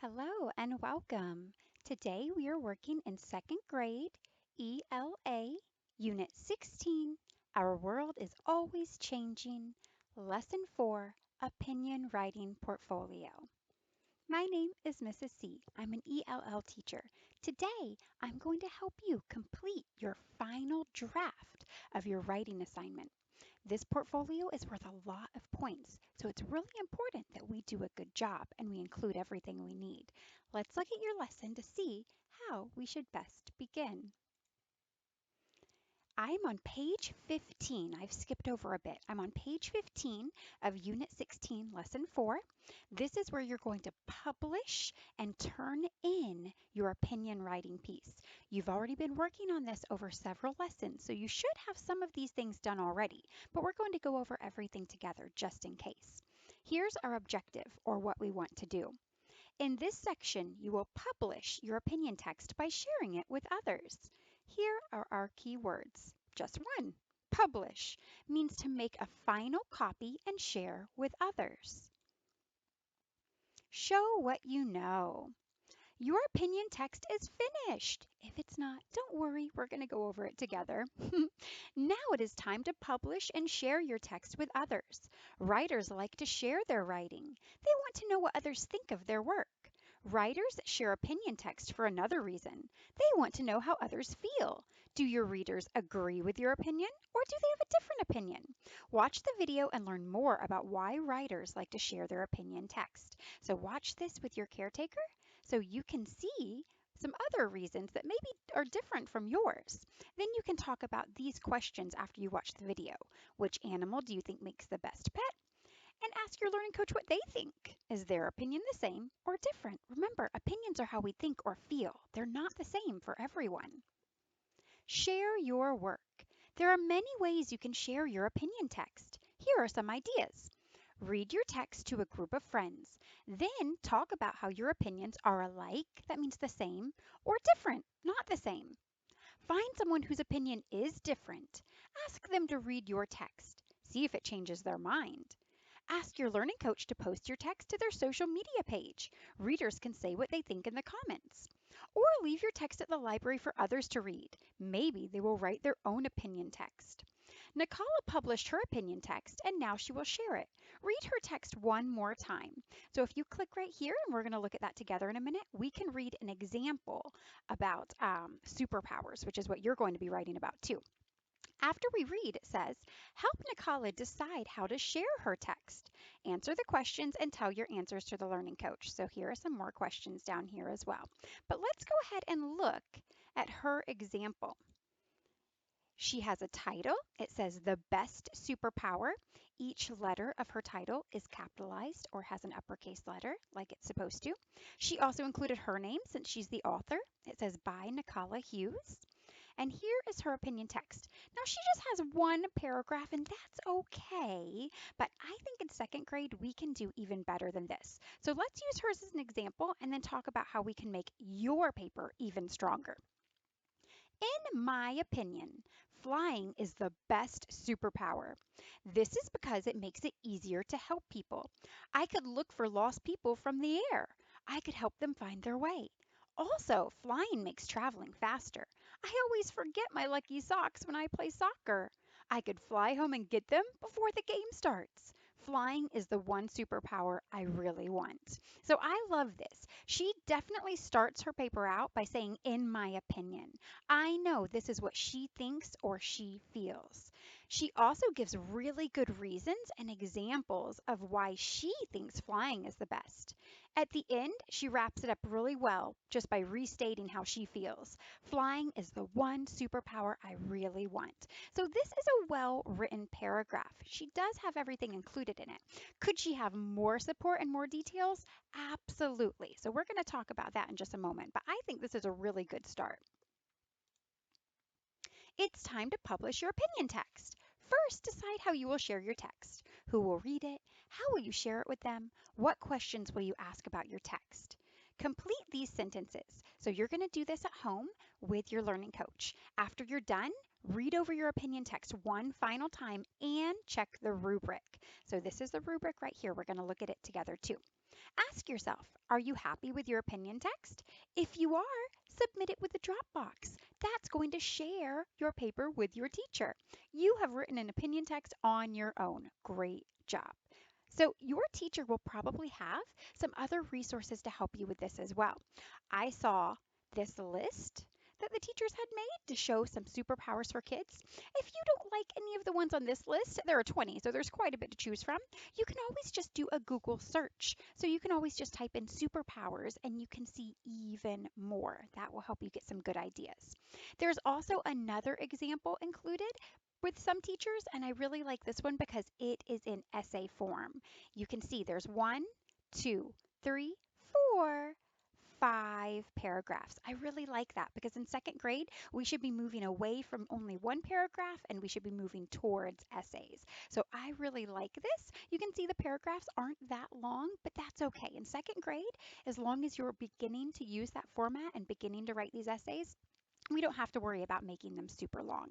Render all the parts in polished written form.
Hello and welcome. Today we are working in second grade, ELA, Unit 16. Our world is always changing. Lesson 4, Opinion Writing Portfolio. My name is Mrs. C. I'm an ELL teacher. Today I'm going to help you complete your final draft of your writing assignment. This portfolio is worth a lot of points, so it's really important that we do a good job and we include everything we need. Let's look at your lesson to see how we should best begin. I'm on page 15. I've skipped over a bit. I'm on page 15 of Unit 16, Lesson 4. This is where you're going to publish and turn in your opinion writing piece. You've already been working on this over several lessons, so you should have some of these things done already, but we're going to go over everything together just in case. Here's our objective, or what we want to do. In this section, you will publish your opinion text by sharing it with others. Here are our key words. Just one. Publish means to make a final copy and share with others. Show what you know. Your opinion text is finished. If it's not, don't worry, we're going to go over it together. Now it is time to publish and share your text with others. Writers like to share their writing. They want to know what others think of their work. Writers share opinion text for another reason. They want to know how others feel. Do your readers agree with your opinion, or do they have a different opinion? Watch the video and learn more about why writers like to share their opinion text. So watch this with your caretaker so you can see some other reasons that maybe are different from yours. Then you can talk about these questions after you watch the video. Which animal do you think makes the best pet? And ask your learning coach what they think. Is their opinion the same or different? Remember, opinions are how we think or feel. They're not the same for everyone. Share your work. There are many ways you can share your opinion text. Here are some ideas. Read your text to a group of friends. Then talk about how your opinions are alike, that means the same, or different, not the same. Find someone whose opinion is different. Ask them to read your text. See if it changes their mind. Ask your learning coach to post your text to their social media page. Readers can say what they think in the comments. Or leave your text at the library for others to read. Maybe they will write their own opinion text. Nikala published her opinion text and now she will share it. Read her text one more time. So if you click right here, and we're going to look at that together in a minute, we can read an example about superpowers, which is what you're going to be writing about too. After we read, it says, help Nikala decide how to share her text. Answer the questions and tell your answers to the learning coach. So here are some more questions down here as well. But let's go ahead and look at her example. She has a title. It says the best superpower. Each letter of her title is capitalized or has an uppercase letter like it's supposed to. She also included her name since she's the author. It says by Nikala Hughes. And here is her opinion text. Now she just has one paragraph and that's okay, but I think in second grade we can do even better than this. So let's use hers as an example and then talk about how we can make your paper even stronger. In my opinion, flying is the best superpower. This is because it makes it easier to help people. I could look for lost people from the air. I could help them find their way. Also, flying makes traveling faster. I always forget my lucky socks when I play soccer. I could fly home and get them before the game starts. Flying is the one superpower I really want. So I love this. She definitely starts her paper out by saying, in my opinion. I know this is what she thinks or she feels. She also gives really good reasons and examples of why she thinks flying is the best. At the end, she wraps it up really well just by restating how she feels. Flying is the one superpower I really want. So this is a well-written paragraph. She does have everything included in it. Could she have more support and more details? Absolutely. So we're going to talk about that in just a moment, but I think this is a really good start. It's time to publish your opinion text. First, decide how you will share your text. Who will read it? How will you share it with them? What questions will you ask about your text? Complete these sentences. So you're going to do this at home with your learning coach. After you're done, read over your opinion text one final time and check the rubric. So this is the rubric right here. We're going to look at it together too. Ask yourself, are you happy with your opinion text? If you are, submit it with the Dropbox. That's going to share your paper with your teacher. You have written an opinion text on your own. Great job. So your teacher will probably have some other resources to help you with this as well. I saw this list that the teachers had made to show some superpowers for kids. If you don't like any of the ones on this list, there are 20, so there's quite a bit to choose from. You can always just do a Google search. So you can always just type in superpowers and you can see even more. That will help you get some good ideas. There's also another example included with some teachers, and I really like this one because it is in essay form. You can see there's 1, 2, 3, 4, 5 paragraphs. I really like that because in second grade, we should be moving away from only one paragraph and we should be moving towards essays. So I really like this. You can see the paragraphs aren't that long, but that's okay. In second grade, as long as you're beginning to use that format and beginning to write these essays, we don't have to worry about making them super long.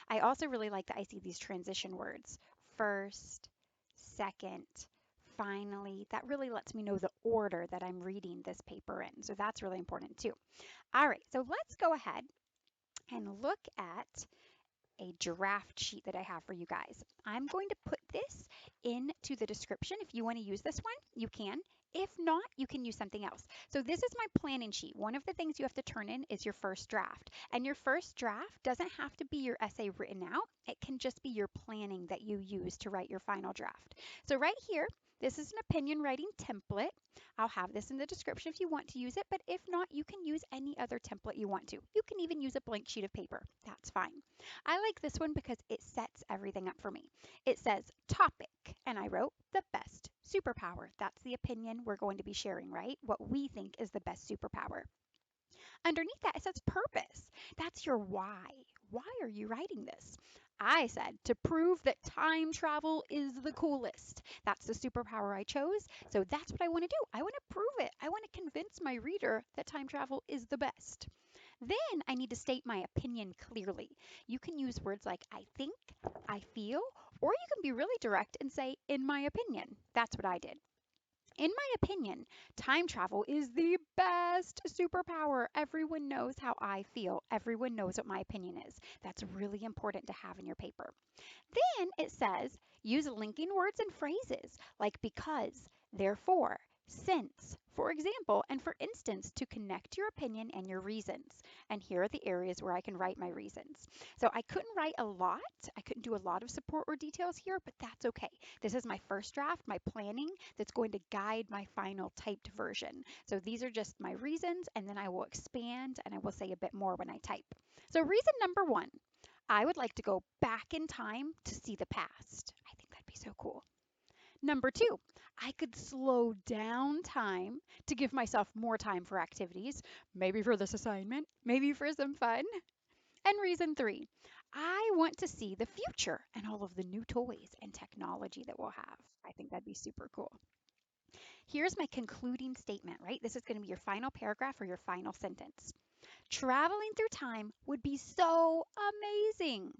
I also really like that I see these transition words. First, second, finally. That really lets me know the order that I'm reading this paper in. So that's really important too. All right, so let's go ahead and look at a draft sheet that I have for you guys. I'm going to put this into the description. If you want to use this one, you can. If not, you can use something else. So this is my planning sheet. One of the things you have to turn in is your first draft. And your first draft doesn't have to be your essay written out. It can just be your planning that you use to write your final draft. So right here, this is an opinion writing template. I'll have this in the description if you want to use it, but if not, you can use any other template you want to. You can even use a blank sheet of paper. That's fine. I like this one because it sets everything up for me. It says topic, and I wrote the best superpower. That's the opinion we're going to be sharing, right? What we think is the best superpower. Underneath that, it says purpose. That's your why. Why are you writing this? I said to prove that time travel is the coolest. That's the superpower I chose. So that's what I want to do. I want to prove it. I want to convince my reader that time travel is the best. Then I need to state my opinion clearly. You can use words like I think, I feel, or you can be really direct and say, in my opinion. That's what I did. In my opinion, time travel is the best superpower. Everyone knows how I feel. Everyone knows what my opinion is. That's really important to have in your paper. Then it says use linking words and phrases like because, therefore, since, for example, and for instance to connect your opinion and your reasons. And here are the areas where I can write my reasons. So I couldn't write a lot. I couldn't do a lot of support or details here, but that's okay. This is my first draft, my planning that's going to guide my final typed version. So these are just my reasons, and then I will expand and I will say a bit more when I type. So reason number 1. I would like to go back in time to see the past. I think that'd be so cool. Number 2, I could slow down time to give myself more time for activities, maybe for this assignment, maybe for some fun. And reason 3, I want to see the future and all of the new toys and technology that we'll have. I think that'd be super cool. Here's my concluding statement, right? This is going to be your final paragraph or your final sentence. Traveling through time would be so amazing.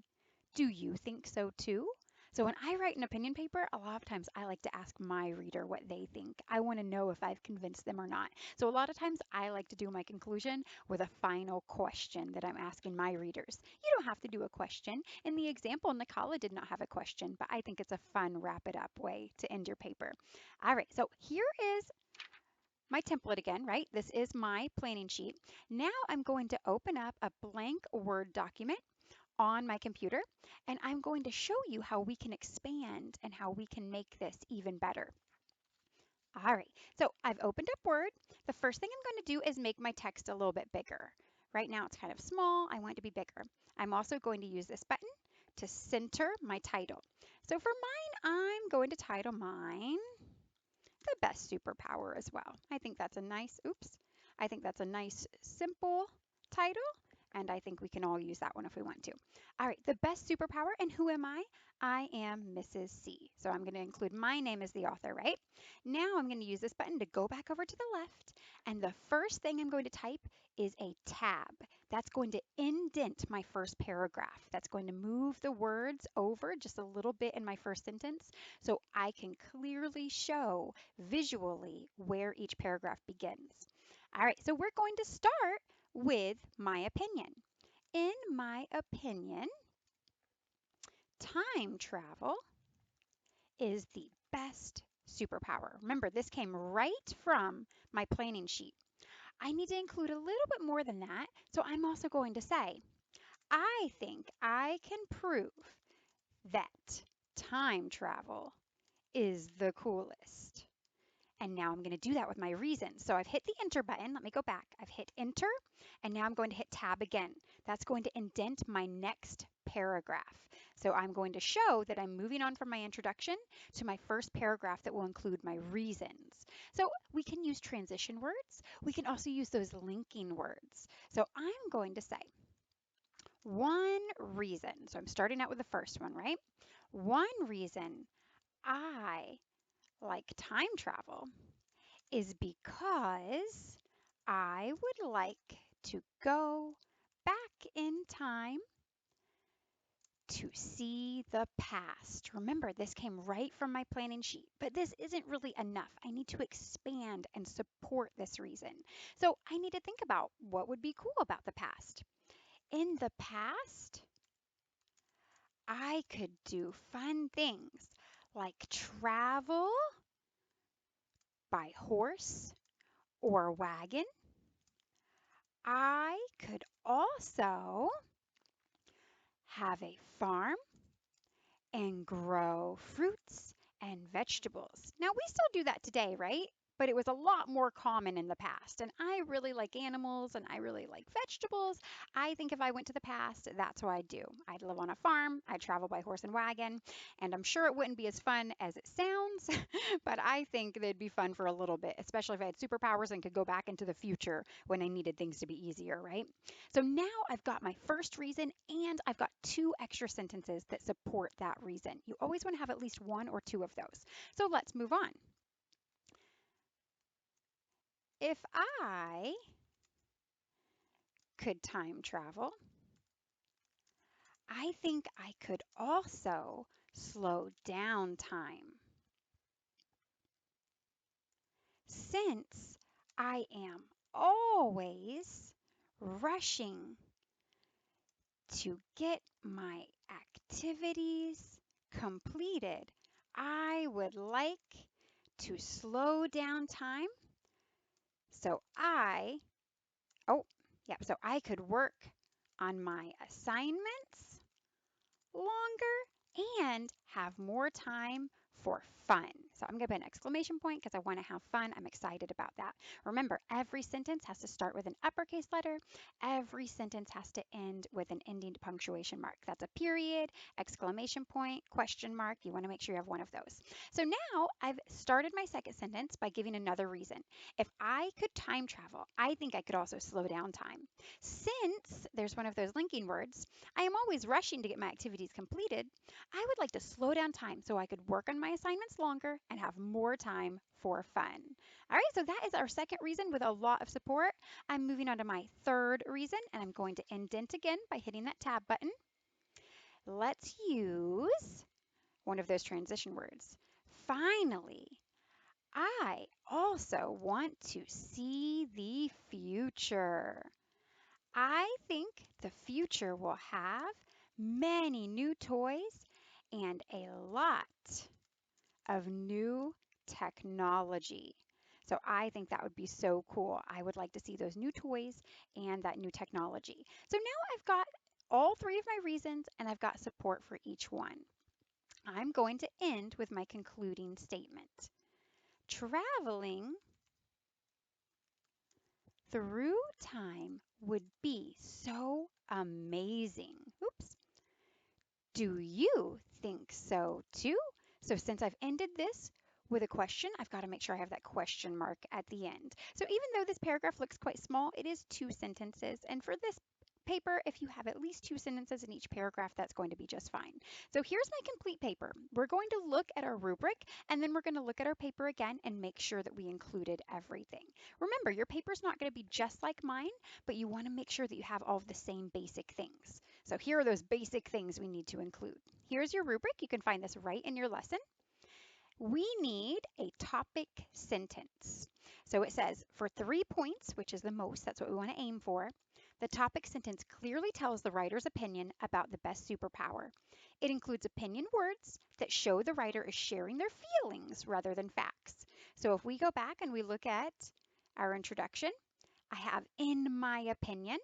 Do you think so too? So when I write an opinion paper, a lot of times I like to ask my reader what they think. I want to know if I've convinced them or not. So a lot of times I like to do my conclusion with a final question that I'm asking my readers. You don't have to do a question. In the example, Nikala did not have a question, but I think it's a fun wrap it up way to end your paper. All right, so here is my template again, right? This is my planning sheet. Now I'm going to open up a blank Word document on my computer, and I'm going to show you how we can expand and how we can make this even better. All right, so I've opened up Word. The first thing I'm going to do is make my text a little bit bigger. Right now it's kind of small. I want it to be bigger. I'm also going to use this button to center my title. So for mine, I'm going to title mine the best superpower as well. I think that's a nice, I think that's a nice simple title, and I think we can all use that one if we want to. All right, the best superpower, and who am I? I am Mrs. C. So I'm going to include my name as the author, right? Now I'm going to use this button to go back over to the left, and the first thing I'm going to type is a tab. that's going to indent my first paragraph. That's going to move the words over just a little bit in my first sentence so I can clearly show visually where each paragraph begins. All right, so we're going to start with my opinion. In my opinion, time travel is the best superpower. Remember, this came right from my planning sheet. I need to include a little bit more than that, so I'm also going to say, I think I can prove that time travel is the coolest. And now I'm going to do that with my reasons. So I've hit the enter button. Let me go back. I've hit enter, and now I'm going to hit tab again. That's going to indent my next paragraph. So I'm going to show that I'm moving on from my introduction to my first paragraph that will include my reasons. So we can use transition words. We can also use those linking words. So I'm going to say one reason. So I'm starting out with the first one, right? One reason I like time travel is because I would like to go back in time to see the past. Remember, this came right from my planning sheet, but this isn't really enough. I need to expand and support this reason. So I need to think about what would be cool about the past. In the past, I could do fun things like travel by horse or wagon. I could also have a farm and grow fruits and vegetables. Now, we still do that today, right? But it was a lot more common in the past. And I really like animals and I really like vegetables. I think if I went to the past, that's what I'd do. I'd live on a farm, I'd travel by horse and wagon, and I'm sure it wouldn't be as fun as it sounds, but I think they'd be fun for a little bit, especially if I had superpowers and could go back into the future when I needed things to be easier, right? So now I've got my first reason and I've got two extra sentences that support that reason. You always want to have at least one or two of those. So let's move on. If I could time travel, I think I could also slow down time. Since I am always rushing to get my activities completed, I would like to slow down time so so I could work on my assignments longer and have more time for fun. So I'm going to put an exclamation point because I want to have fun. I'm excited about that. Remember, every sentence has to start with an uppercase letter. Every sentence has to end with an ending punctuation mark. That's a period, exclamation point, question mark. You want to make sure you have one of those. So now I've started my second sentence by giving another reason. If I could time travel, I think I could also slow down time. Since there's one of those linking words, I am always rushing to get my activities completed. I would like to slow down time so I could work on my assignments longer and have more time for fun. All right, so that is our second reason with a lot of support. I'm moving on to my third reason, and I'm going to indent again by hitting that tab button. Let's use one of those transition words. Finally, I also want to see the future. I think the future will have many new toys and a lot of new technology. So I think that would be so cool. I would like to see those new toys and that new technology. So now I've got all three of my reasons and I've got support for each one. I'm going to end with my concluding statement. Traveling through time would be so amazing. Oops. Do you think so too? So since I've ended this with a question, I've got to make sure I have that question mark at the end. So even though this paragraph looks quite small, it is two sentences. And for this paper, if you have at least 2 sentences in each paragraph, that's going to be just fine. So here's my complete paper. We're going to look at our rubric, and then we're going to look at our paper again and make sure that we included everything. Remember, your paper's not going to be just like mine, but you want to make sure that you have all of the same basic things. So here are those basic things we need to include. Here's your rubric. You can find this right in your lesson. We need a topic sentence. So it says for 3 points, which is the most, that's what we want to aim for. The topic sentence clearly tells the writer's opinion about the best superpower. It includes opinion words that show the writer is sharing their feelings rather than facts. So if we go back and we look at our introduction, I have in my opinion,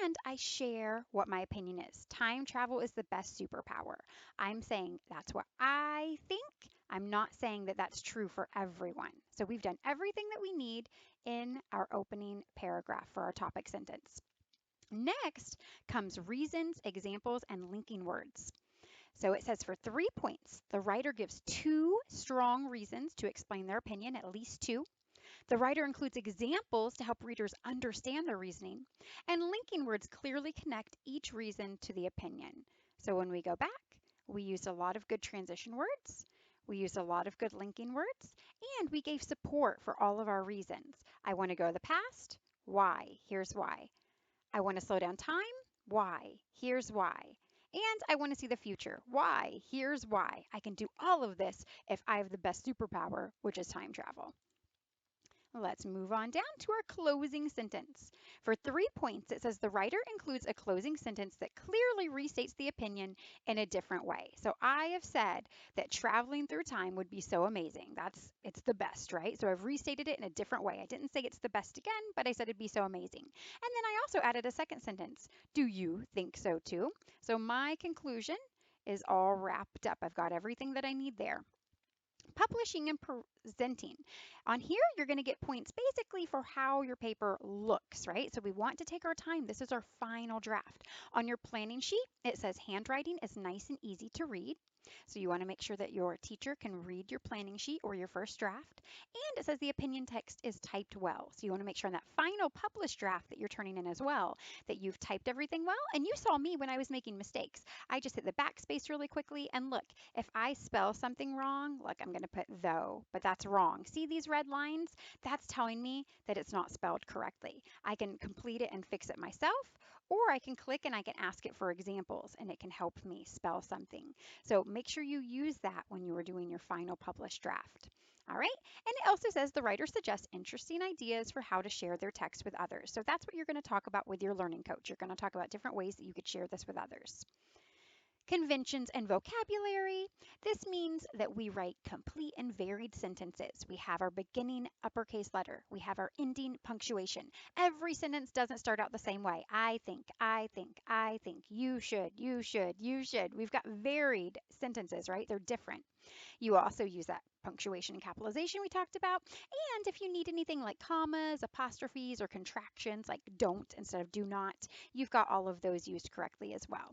and I share what my opinion is. Time travel is the best superpower. I'm saying that's what I think. I'm not saying that that's true for everyone. So we've done everything that we need in our opening paragraph for our topic sentence. Next comes reasons, examples, and linking words. So it says for 3 points, the writer gives 2 strong reasons to explain their opinion, at least 2. The writer includes examples to help readers understand their reasoning, and linking words clearly connect each reason to the opinion. So when we go back, we used a lot of good transition words, we used a lot of good linking words, and we gave support for all of our reasons. I want to go to the past. Why? Here's why. I want to slow down time. Why? Here's why. And I want to see the future. Why? Here's why. I can do all of this if I have the best superpower, which is time travel. Let's move on down to our closing sentence. For 3 points, it says the writer includes a closing sentence that clearly restates the opinion in a different way. So I have said that traveling through time would be so amazing. It's the best, right? So I've restated it in a different way. I didn't say it's the best again, but I said it'd be so amazing. And then I also added a second sentence. Do you think so too? So my conclusion is all wrapped up. I've got everything that I need there. Publishing and presenting. On here, you're going to get points basically for how your paper looks, right? So we want to take our time. This is our final draft. On your planning sheet, it says handwriting is nice and easy to read. So you want to make sure that your teacher can read your planning sheet or your first draft. And it says the opinion text is typed well. So you want to make sure in that final published draft that you're turning in as well, that you've typed everything well. And you saw me when I was making mistakes. I just hit the backspace really quickly. And look, if I spell something wrong, like I'm going to put though, but that's wrong. See these red lines? That's telling me that it's not spelled correctly. I can complete it and fix it myself, or I can click and I can ask it for examples and it can help me spell something. So make sure you use that when you are doing your final published draft. All right, and it also says the writer suggests interesting ideas for how to share their text with others. So that's what you're going to talk about with your learning coach. You're going to talk about different ways that you could share this with others. Conventions and vocabulary. This means that we write complete and varied sentences. We have our beginning uppercase letter. We have our ending punctuation. Every sentence doesn't start out the same way. I think, I think, I think, you should, you should, you should. We've got varied sentences, right? They're different. You also use that punctuation and capitalization we talked about. And if you need anything like commas, apostrophes, or contractions like don't instead of do not, you've got all of those used correctly as well.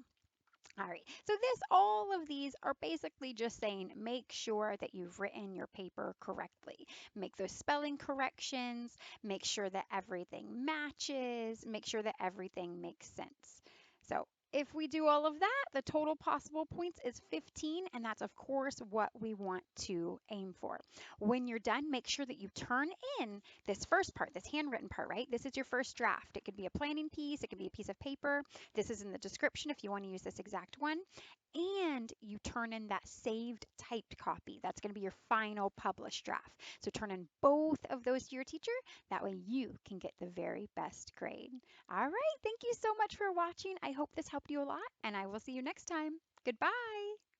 All right, so all of these are basically just saying make sure that you've written your paper correctly. Make those spelling corrections, make sure that everything matches, make sure that everything makes sense. So if we do all of that, the total possible points is 15, and that's of course what we want to aim for. When you're done, make sure that you turn in this first part, this handwritten part, right? This is your first draft. It could be a planning piece, it could be a piece of paper. This is in the description if you want to use this exact one. And you turn in that saved typed copy. That's going to be your final published draft. So turn in both of those to your teacher. That way you can get the very best grade. All right, thank you so much for watching. I hope this helped you a lot, and I will see you next time. Goodbye.